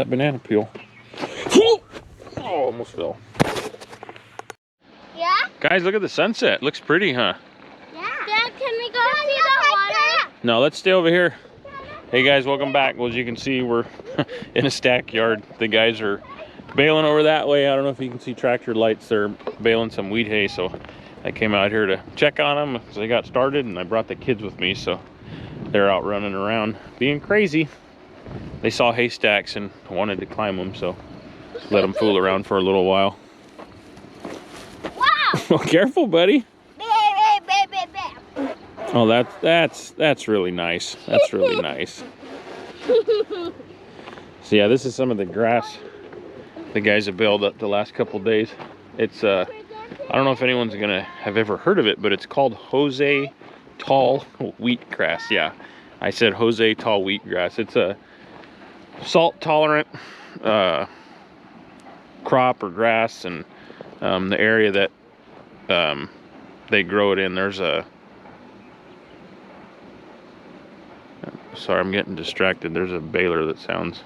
that banana peel. Oh, almost fell. Yeah? Guys, look at the sunset. Looks pretty, huh? Yeah. Dad, can we go see the water? No, let's stay over here. Hey guys, welcome back. Well, as you can see, we're in a stack yard. The guys are baling over that way. I don't know if you can see tractor lights. They're baling some wheat hay, so I came out here to check on them because they got started, and I brought the kids with me, so they're out running around being crazy. They saw haystacks and wanted to climb them, so let them fool around for a little while. Wow! Well, careful, buddy. Oh, that's really nice. That's really nice. So yeah, this is some of the grass the guys have baled up the last couple days. It's I don't know if anyone's gonna have ever heard of it, but it's called Jose tall wheatgrass. Yeah, I said Jose tall wheatgrass. It's a salt tolerant crop or grass, and the area that they grow it in, there's a, sorry, I'm getting distracted. There's a baler that sounds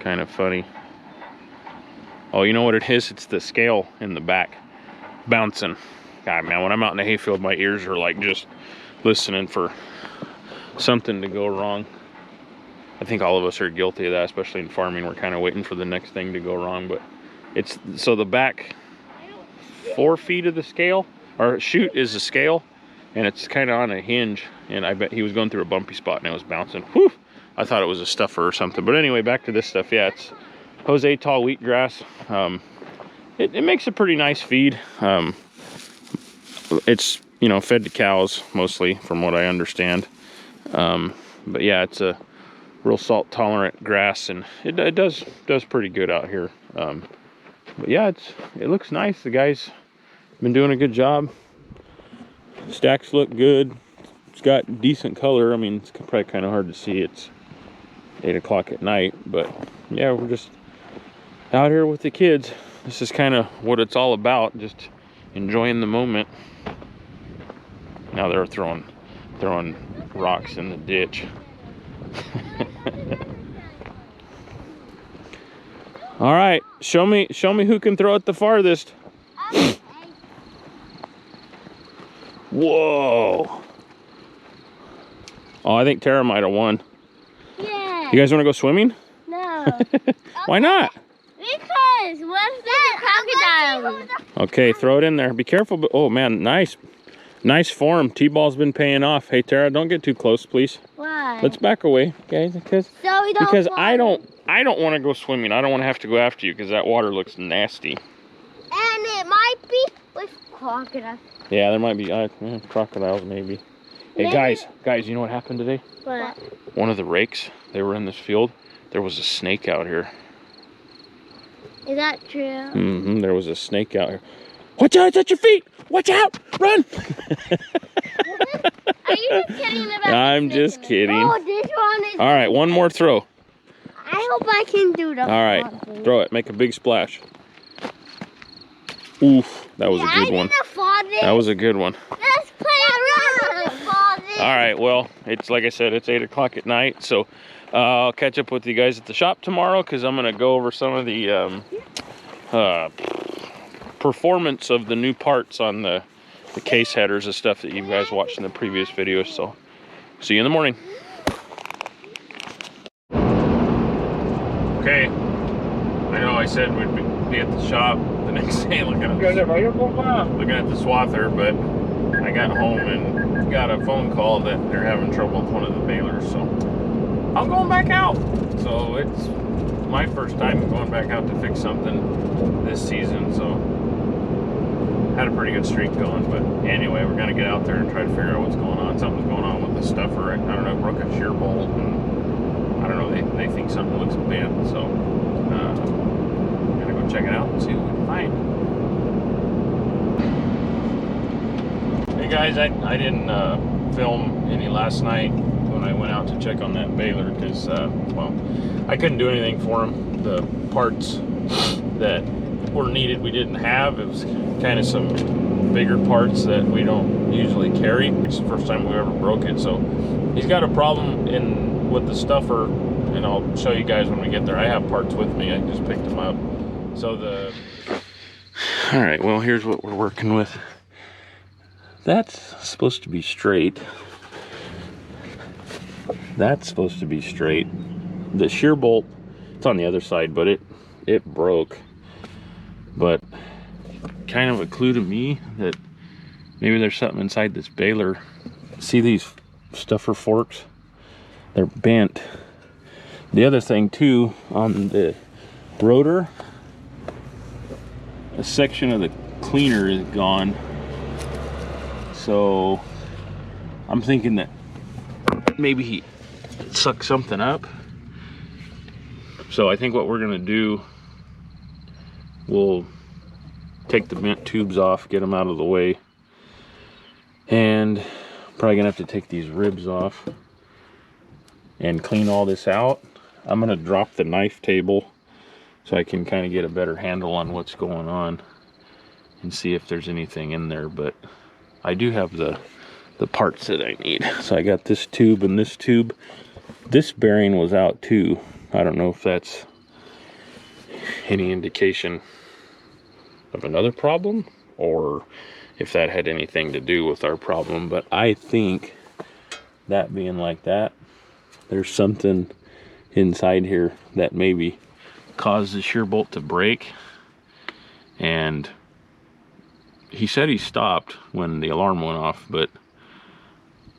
kind of funny. Oh, you know what it is? It's the scale in the back bouncing. God, man, when I'm out in the hayfield, my ears are like just listening for something to go wrong. I think all of us are guilty of that, especially in farming. We're kind of waiting for the next thing to go wrong. But it's, so the back 4 feet of the scale, or chute, is the scale, and it's kind of on a hinge, and I bet he was going through a bumpy spot and it was bouncing. Whew! I thought it was a stuffer or something. But anyway, back to this stuff. Yeah, it's Jose tall wheatgrass. It makes a pretty nice feed. It's, you know, fed to cows mostly, from what I understand. But yeah, it's a real salt tolerant grass, and it does pretty good out here. But yeah, it looks nice. The guys been doing a good job. Stacks look good. It's got decent color. I mean, it's probably kind of hard to see. It's 8 o'clock at night, but yeah, we're just out here with the kids. This is kind of what it's all about, just enjoying the moment. Now they're throwing rocks in the ditch. All right, show me who can throw it the farthest. Whoa. Oh, I think Tara might have won. Yeah. You guys want to go swimming? No. Why not? Because what if there's a crocodile? Okay, throw it in there. Be careful. But oh man, nice form. T-ball's been paying off. Hey Tara, don't get too close, please. Why? Let's back away, guys, because I don't want to go swimming. I don't want to have to go after you because that water looks nasty. And it might be with crocodiles. Yeah, there might be crocodiles maybe. Hey guys, you know what happened today? What? One of the rakes, they were in this field. There was a snake out here. Is that true? Mm-hmm, there was a snake out here. Watch out, it's at your feet! Watch out! Run! Are you just kidding about I'm just kidding. Oh, this one is... All right, one more throw. I hope I can do that. All right, throw it. Make a big splash. Oof, that was a good one. That was a good one. Let's play around. All right, well, it's like I said, it's 8 o'clock at night, so I'll catch up with you guys at the shop tomorrow because I'm going to go over some of the performance of the new parts on the case headers and stuff that you guys watched in the previous videos. So see you in the morning. Okay, I know I said we'd be at the shop the next day looking at the swather, but I got home and got a phone call that they're having trouble with one of the balers, so I'm going back out. So it's my first time going back out to fix something this season, so had a pretty good streak going. But anyway, we're gonna get out there and try to figure out what's going on. Something's going on with the stuffer. I don't know, broke a shear bolt, and I don't know, they think something looks bent, so I'm gonna go check it out and see what we can find. Hey guys, I didn't film any last night when I went out to check on that baler because, well, I couldn't do anything for him. The parts that were needed we didn't have. It was kind of some bigger parts that we don't usually carry. It's the first time we ever broke it, so he's got a problem with the stuffer and I'll show you guys when we get there. I have parts with me. I just picked them up. So all right, well, here's what we're working with. That's supposed to be straight. That's supposed to be straight. The shear bolt, it's on the other side, but it broke. But kind of a clue to me that maybe there's something inside this baler. See these stuffer forks? They're bent. The other thing too, on the rotor, a section of the cleaner is gone. So I'm thinking that maybe he sucked something up. So I think what we're gonna do, we'll take the bent tubes off, get them out of the way, and probably gonna have to take these ribs off and clean all this out. I'm gonna drop the knife table so I can kind of get a better handle on what's going on and see if there's anything in there. But I do have the parts that I need. So I got this tube and this tube. This bearing was out too. I don't know if that's any indication of another problem or if that had anything to do with our problem. But I think that being like that, there's something inside here that maybe caused the shear bolt to break. And he said he stopped when the alarm went off, but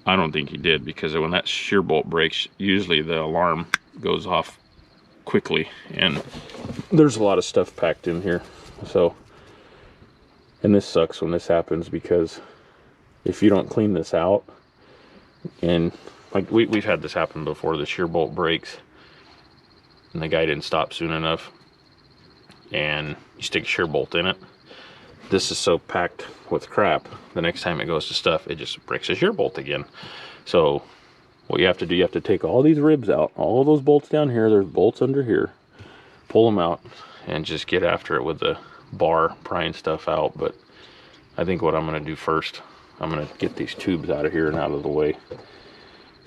I don't think he did, because when that shear bolt breaks, usually the alarm goes off quickly, and there's a lot of stuff packed in here. So, and this sucks when this happens, because if you don't clean this out, and like we've had this happen before, the shear bolt breaks and the guy didn't stop soon enough, and you stick a shear bolt in it. This is so packed with crap, the next time it goes to stuff, it just breaks a shear bolt again. So what you have to do, you have to take all these ribs out, all of those bolts down here, there's bolts under here, pull them out and just get after it with the bar, prying stuff out. But I think what I'm going to do first, I'm going to get these tubes out of here and out of the way.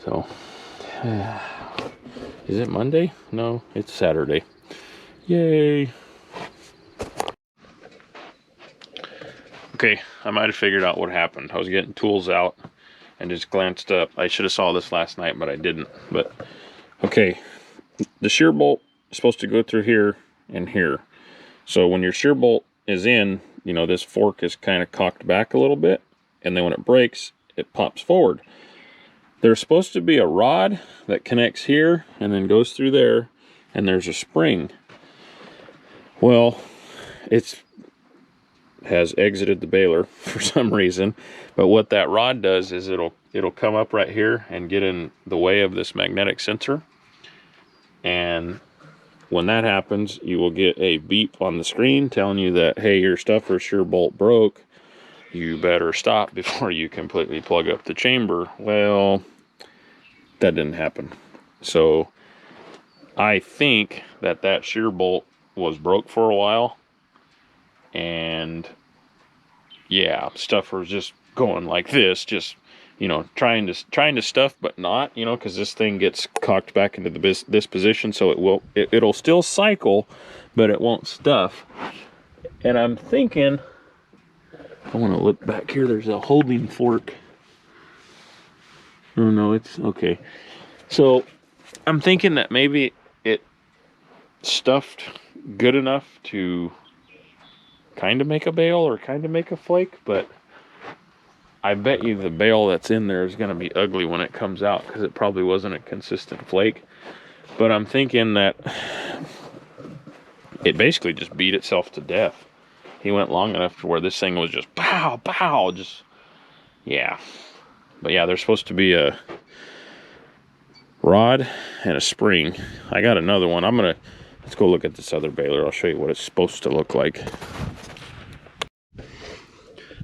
So is it Monday? No, it's Saturday. Yay. Okay, I might have figured out what happened. I was getting tools out and just glanced up. I should have saw this last night, but I didn't. But okay, the shear bolt is supposed to go through here and here. So when your shear bolt is in, you know, this fork is kind of cocked back a little bit, and then when it breaks, it pops forward. There's supposed to be a rod that connects here and then goes through there, and there's a spring. Well, it's has exited the baler for some reason, but what that rod does is it'll come up right here and get in the way of this magnetic sensor, and when that happens, you will get a beep on the screen telling you that, hey, your stuffer shear bolt broke, you better stop before you completely plug up the chamber. Well, that didn't happen. So I think that shear bolt was broke for a while, and yeah, stuffer was just going like this, just, you know, trying to stuff but not, you know, because this thing gets cocked back into this position, so it'll still cycle, but it won't stuff. And I'm thinking, I want to look back here, there's a holding fork. Oh no, it's okay. So I'm thinking that maybe it stuffed good enough to kind of make a bale or kind of make a flake, but I bet you the bale that's in there is going to be ugly when it comes out, because it probably wasn't a consistent flake. But I'm thinking that it basically just beat itself to death. He went long enough to where this thing was just pow, pow, just, yeah. But yeah, there's supposed to be a rod and a spring. I got another one. Let's go look at this other baler. I'll show you what it's supposed to look like.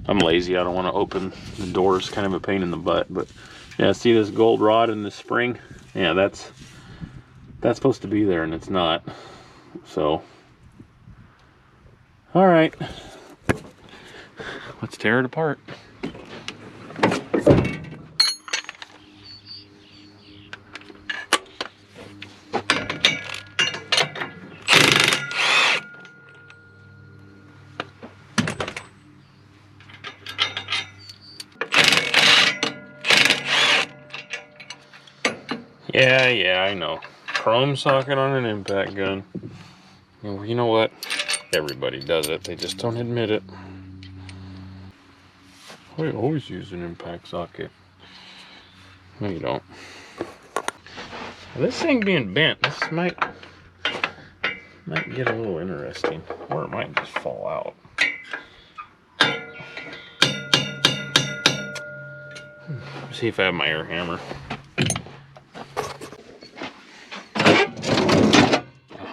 I'm lazy. I don't want to open the doors. Kind of a pain in the butt. But yeah, see this gold rod and this spring? Yeah, that's supposed to be there, and it's not. So, all right. Let's tear it apart. Yeah, I know. Chrome socket on an impact gun. Well, you know what? Everybody does it. They just don't admit it. I always use an impact socket. No, you don't. This thing being bent, this might get a little interesting. Or it might just fall out. See if I have my air hammer.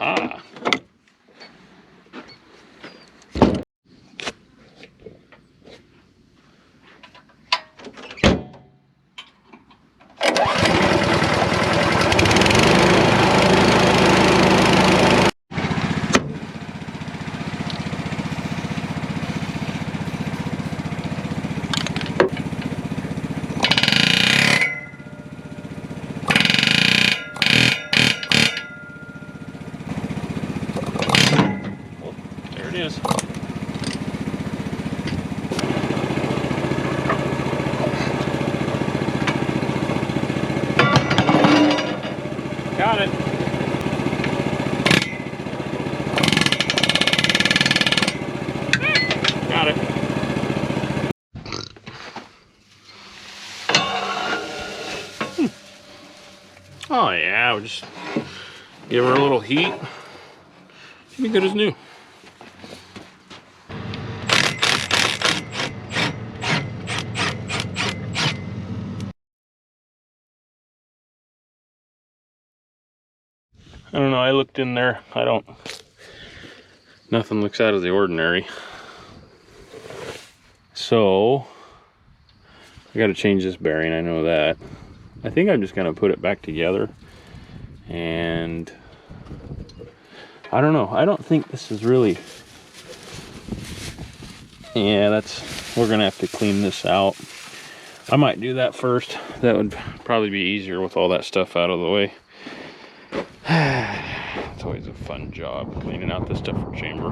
Aha! There it is. Got it. Got it. Oh yeah, we'll just give her a little heat. She'll be good as new. I don't know, I looked in there. Nothing looks out of the ordinary. So, I gotta change this bearing, I know that. I think I'm just gonna put it back together. And, I don't know, I don't think this is really, yeah, we're gonna have to clean this out. I might do that first. That would probably be easier with all that stuff out of the way. It's always a fun job cleaning out this stuff for chamber.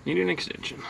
Need an extension.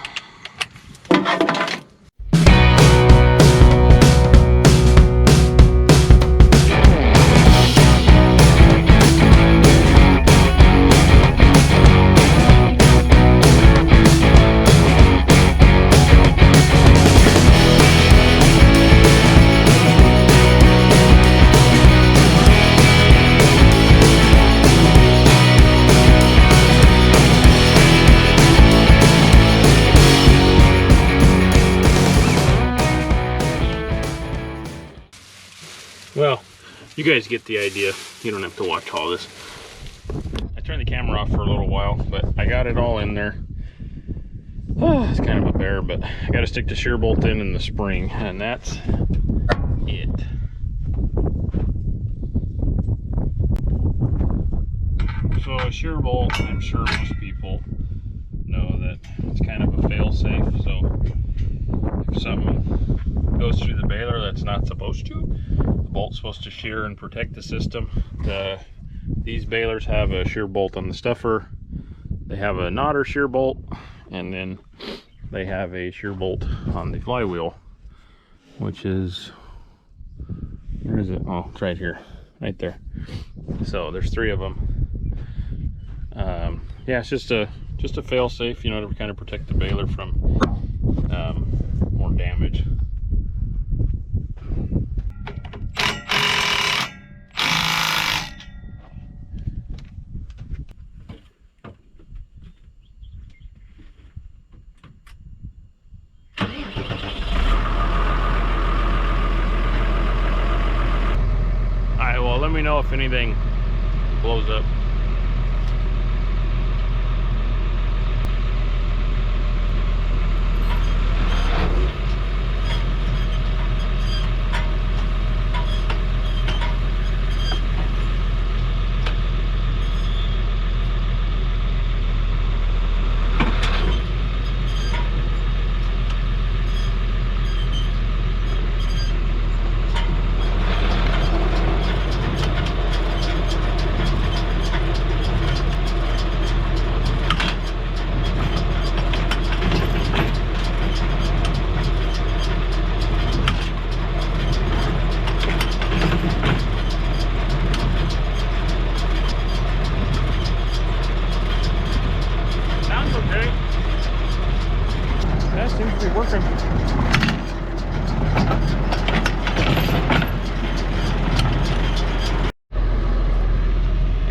Well, you guys get the idea. You don't have to watch all this. I turned the camera off for a little while, but I got it all in there. Oh, it's kind of a bear, but I got to stick the shear bolt in the spring, and that's it. So a shear bolt, I'm sure most people know that it's kind of a fail-safe. So if something goes through the baler that's not supposed to, the bolt's supposed to shear and protect the system. These balers have a shear bolt on the stuffer. They have a knotter shear bolt, and then they have a shear bolt on the flywheel, which is, where is it? Oh, it's right here, right there. So there's 3 of them. Yeah, it's just a fail-safe, you know, to kind of protect the baler from more damage. Alright, well, let me know if anything blows up.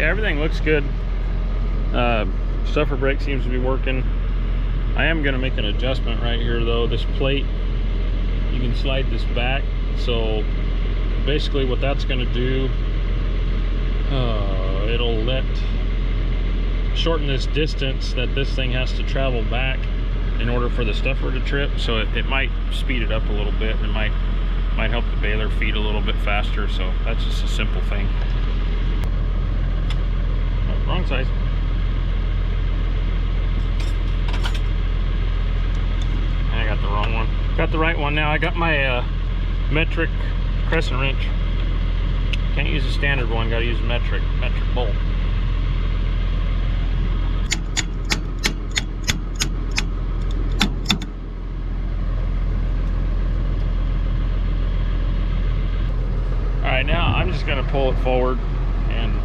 Yeah, everything looks good. Stuffer brake seems to be working. I am going to make an adjustment right here though. This plate, you can slide this back. So basically what that's going to do, it'll shorten this distance that this thing has to travel back in order for the stuffer to trip. So it might speed it up a little bit, and it might help the baler feed a little bit faster. So that's just a simple thing. Oh, wrong size. I got the wrong one. Got the right one now. I got my metric crescent wrench. Can't use a standard one, gotta use a metric bolt. Alright, now I'm just gonna pull it forward and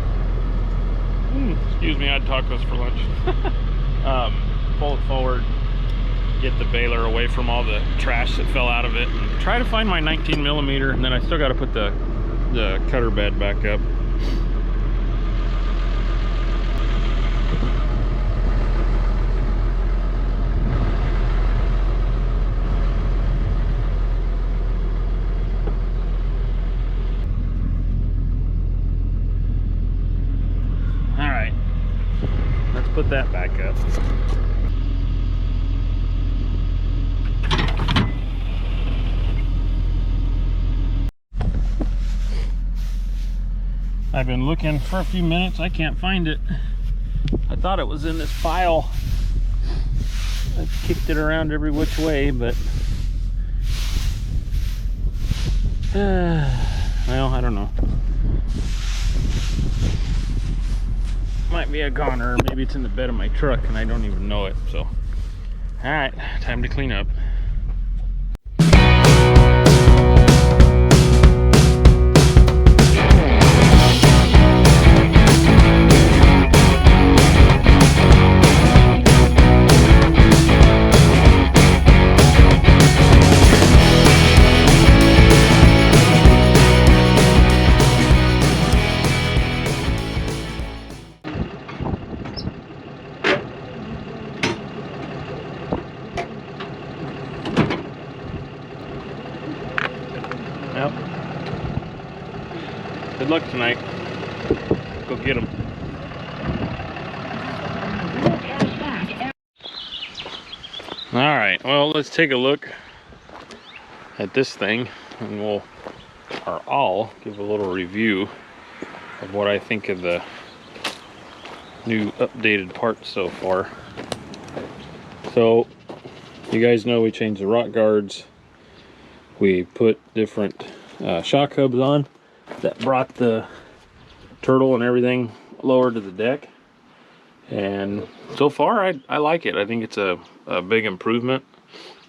excuse me, I had tacos for lunch. Pull it forward, get the baler away from all the trash that fell out of it, and try to find my 19mm, and then I still got to put the cutter bed back up. All right, let's put that back up. I've been looking for a few minutes. I can't find it. I thought it was in this pile. I've kicked it around every which way, but well, I don't know. Might be a goner. Maybe it's in the bed of my truck and I don't even know it. So, all right, time to clean up. Yep. Good luck tonight. Go get them. All right, well, let's take a look at this thing, and I'll give a little review of what I think of the new updated parts so far. So, you guys know we changed the rock guards. We put different shock hubs on that brought the turtle and everything lower to the deck. And so far, I like it. I think it's a big improvement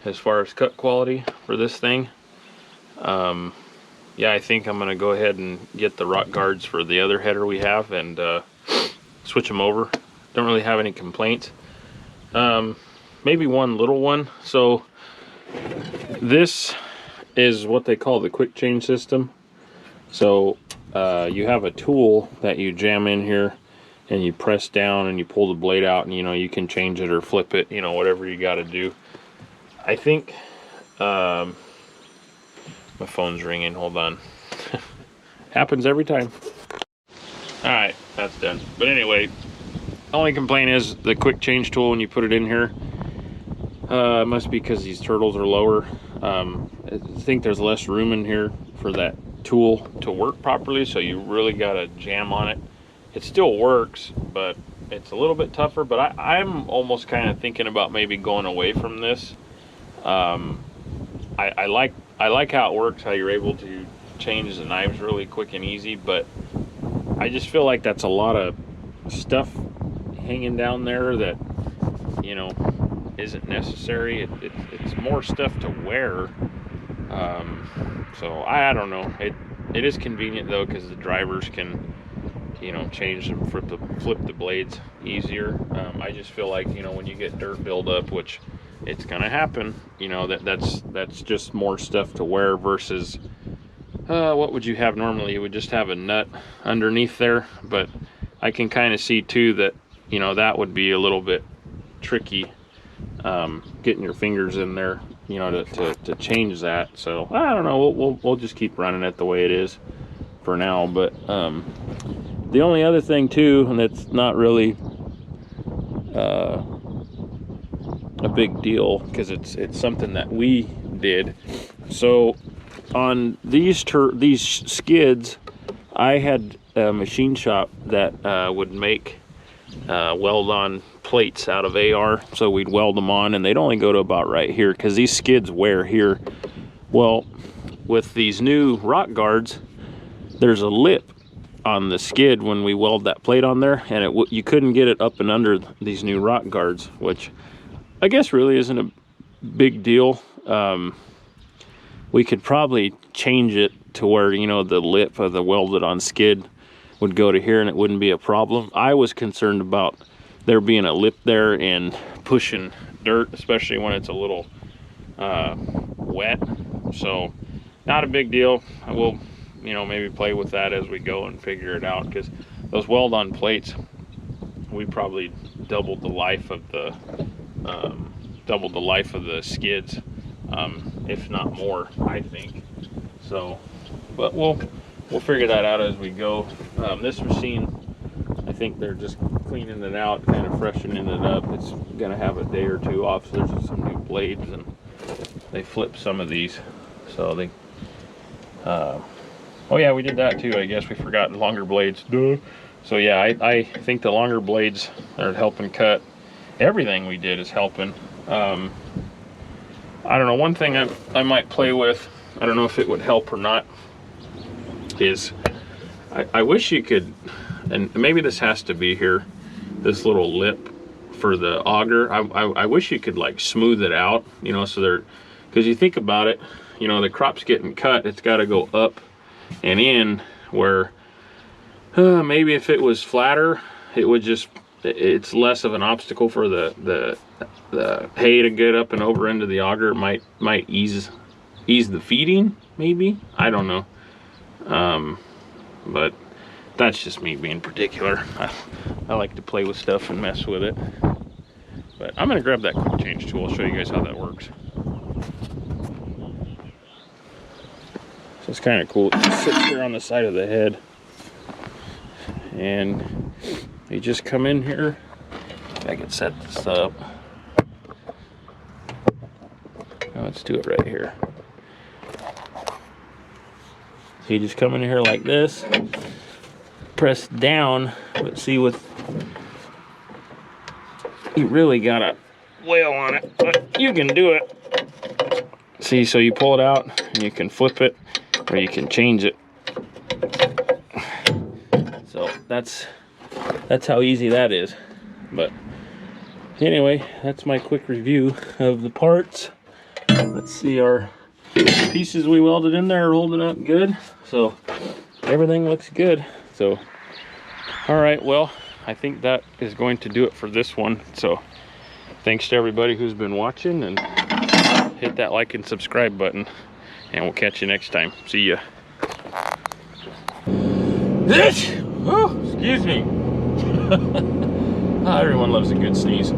as far as cut quality for this thing. Yeah, I think I'm going to go ahead and get the rock guards for the other header we have and switch them over. Don't really have any complaints. Maybe one little one. So this is what they call the quick change system. So you have a tool that you jam in here and you press down and you pull the blade out, and you can change it or flip it, whatever you got to do. I think my phone's ringing, hold on. Happens every time. All right, that's done. But anyway, only complaint is the quick change tool when you put it in here. It must be because these turtles are lower. I think there's less room in here for that tool to work properly, so you really gotta jam on it. It still works, but it's a little bit tougher. But I'm almost kind of thinking about maybe going away from this. I like how it works, how you're able to change the knives really quick and easy, but I just feel like that's a lot of stuff hanging down there that isn't necessary. It's more stuff to wear. So I don't know. It is convenient though, because the drivers can change them, flip the blades easier. I just feel like when you get dirt buildup, which it's gonna happen, that's just more stuff to wear versus what would you have normally? You would just have a nut underneath there, but I can kind of see too that, you know, that would be a little bit tricky, getting your fingers in there, you know, to change that. So I don't know, we'll just keep running it the way it is for now. But the only other thing too, and that's not really a big deal, because it's something that we did. So on these skids, I had a machine shop that would make weld on plates out of AR. So we'd weld them on, and they'd only go to about right here, because these skids wear here. Well, with these new rock guards, there's a lip on the skid when we weld that plate on there, and you couldn't get it up and under these new rock guards, which I guess really isn't a big deal. We could probably change it to where, you know, the lip of the welded on skid would go to here and it wouldn't be a problem. I was concerned about there being a lip there and pushing dirt, especially when it's a little wet. So not a big deal. I will, you know, maybe play with that as we go and figure it out, because those weld on plates, we probably doubled the life of the skids, if not more, I think. So, but we'll figure that out as we go. This machine, I think they're just cleaning it out, kind of freshening it up. It's gonna have a day or two off, so there's some new blades, and they flipped some of these, so they oh yeah, we did that too. I guess we forgot longer blades. Duh. So yeah, I think the longer blades are helping cut. Everything we did is helping. I don't know, one thing I might play with, I don't know if it would help or not, is I wish you could, and maybe this has to be here, this little lip for the auger, I wish you could like smooth it out, you know, so they're, because you think about it, you know, the crop's getting cut, it's got to go up and in, where maybe if it was flatter, it would just, it's less of an obstacle for the hay to get up and over into the auger. It might ease the feeding, maybe, I don't know. But that's just me being particular. I like to play with stuff and mess with it. But I'm gonna grab that quick change tool. I'll show you guys how that works. So it's kind of cool. It just sits here on the side of the head, and you just come in here. If I can set this up. Now let's do it right here. So you just come in here like this, press down, but see, with, you really gotta wail on it, but you can do it. See, so you pull it out and you can flip it, or you can change it. So that's how easy that is. But anyway, that's my quick review of the parts. Let's see, our pieces we welded in there are holding up good, so everything looks good. So all right, well, I think that is going to do it for this one. So thanks to everybody who's been watching, and hit that like and subscribe button, and we'll catch you next time. See ya. Oh, excuse me. Everyone loves a good sneeze.